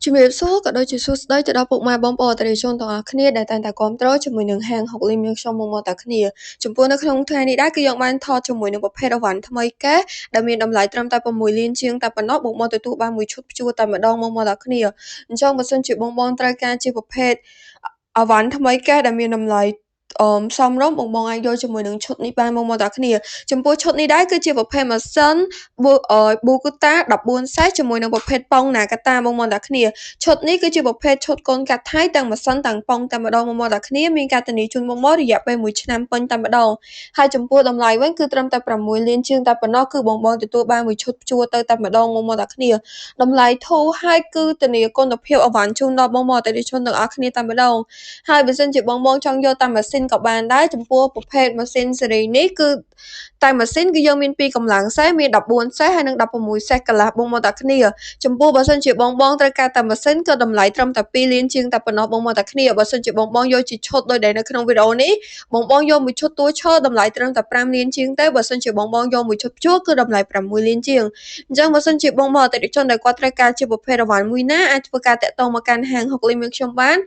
ជំរាបសួរក៏ដូចជាសួស្តីទៅដល់ពុកម៉ែបងប្អូនអតិថិជនទាំងអស់គ្នាដែលតែងតែគាំទ្រជាមួយនឹងហាងហុកលីមយើងខ្ញុំមកតែគ្នាចំពោះនៅក្នុងថ្ងៃនេះដែរគឺយើងបានថតជាមួយនឹងប្រភេទអវ៉ាន់ថ្មីកែដែលមានតម្លៃត្រឹមតែ6លានជាងតែប៉ុណ្ណោះបងមកទទួលបានមួយឈុតព្យួរតែម្ដងមកតែគ្នាអញ្ចឹងបើសិនជាបងត្រូវការជាប្រភេទអវ៉ាន់ថ្មីកែដែលមានតម្លៃសមរម្យបងអាចយកជាមួយនឹងឈុតនេះបានមកតែគ្នាចំពោះឈុតនេះដែរគឺជាប្រភេទម៉ាស៊ីនBogota 14សេសជាមួយនឹងប្រភេទប៉ង Nagata មកតែគ្នាឈុតនេះគឺជាប្រភេទឈុតកូនកាត់ថៃទាំងម៉ាស៊ីនទាំងប៉ងតែម្ដងមកតែគ្នាមានការធានាជូនមករយៈពេល1ឆ្នាំពេញតែម្ដងហើយចំពោះតម្លៃវិញគឺត្រឹមតែ6លានជាងតែប៉ុណ្ណោះគឺបងទទួលបានមួយឈុតព្យួរទៅតែម្ដងមកតែគ្នាតម្លៃធូរហើយគឺធានាគុណភាពអវ៉ាន់ជូនដល់បងអតិថិជនទាំងអស់គ្នាតែម្ដងហើយបើសិនជាបងចង់យកតាមម៉ាស៊ីនក៏បានដែរចំពោះប្រភេទម៉ាស៊ីនស៊េរីនេះគឺតែម៉ាស៊ីនគឺយើងមាន2កម្លាំងសេសមាន14សេសហើយនិង16សេសកន្លះបងមកតែគ្នាចំពោះបើសិនជាបងត្រូវការតែម៉ាស៊ីនក៏តម្លៃត្រឹមតែ2លានជាងតែប៉ុណ្ណោះបងមកតែគ្នាបើសិនជាបងយកជាឈុតដូចដែលនៅក្នុងវីដេអូនេះបងយកមួយឈុតតួឈរតម្លៃត្រឹមតែ5លានជាងទេបើសិនជាបងយកមួយឈុតព្យួរគឺតម្លៃ6លានជាងអញ្ចឹងបើសិនជាបងអតិថិជនដែលគាត់ត្រូវការជាប្រភេទរង្វាន់មួយណាអាចធ្វើការតាក់ទងមកកាន់ហាងហុកលីមខ្ញុំបាន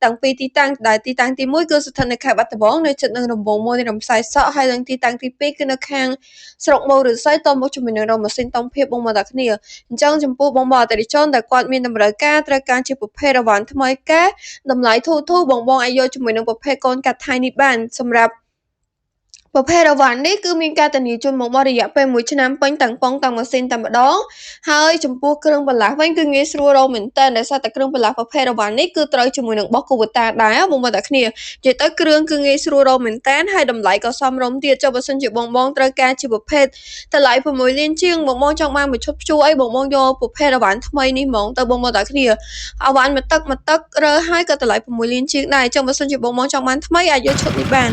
តាំងពីទីតាំងដែលទីតាំងទី1គឺស្ថិតនៅខេត្តបាត់ដំបងនៅជិតនឹងរង្វង់មួយនៃរំសាយសក់ហើយនិងទីតាំងទី2គឺនៅខាងស្រុកមោរិស័យតមកជាមួយនឹងរកម៉ាស៊ីនតង់ភាពបងមកតែគ្នាអញ្ចឹងចំពោះបងអតិថិជនដែលគាត់មានតម្រូវការត្រូវការជាប្រភេទរង្វាន់ថ្មីកែតម្លៃធូរបងអាចយកជាមួយនឹងប្រភេទកូនកាត់ថៃនេះបានសម្រាប់ប្រភេទអវ៉ាន់នេះគឺមានការធានាជូនមករយៈពេល1ឆ្នាំពេញទាំងប៉ងទាំងម៉ាស៊ីនតែម្ដងហើយចំពោះគ្រឿងបន្លាស់វិញគឺងាយស្រួលរកមែនតើដោយសារតែគ្រឿងបន្លាស់ប្រភេទអវ៉ាន់នេះគឺត្រូវជាមួយនឹងបោះគូវតាដែរបងប្អូនតែគ្នានិយាយទៅគ្រឿងគឺងាយស្រួលរកមែនតើហើយតម្លៃក៏សមរម្យទៀតចុះបើសិនជាបងត្រូវការជាប្រភេទតម្លៃ6លានជាងបងចង់បានមួយឈុតព្យួរអីបងយកប្រភេទអវ៉ាន់ថ្មីនេះហ្មងទៅបងតែគ្នាអវ៉ាន់មួយទឹករើហើយក៏តម្លៃ6លានជាងដែរចុះបើសិនជាបងចង់បានថ្មីអាចយកឈុតនេះបាន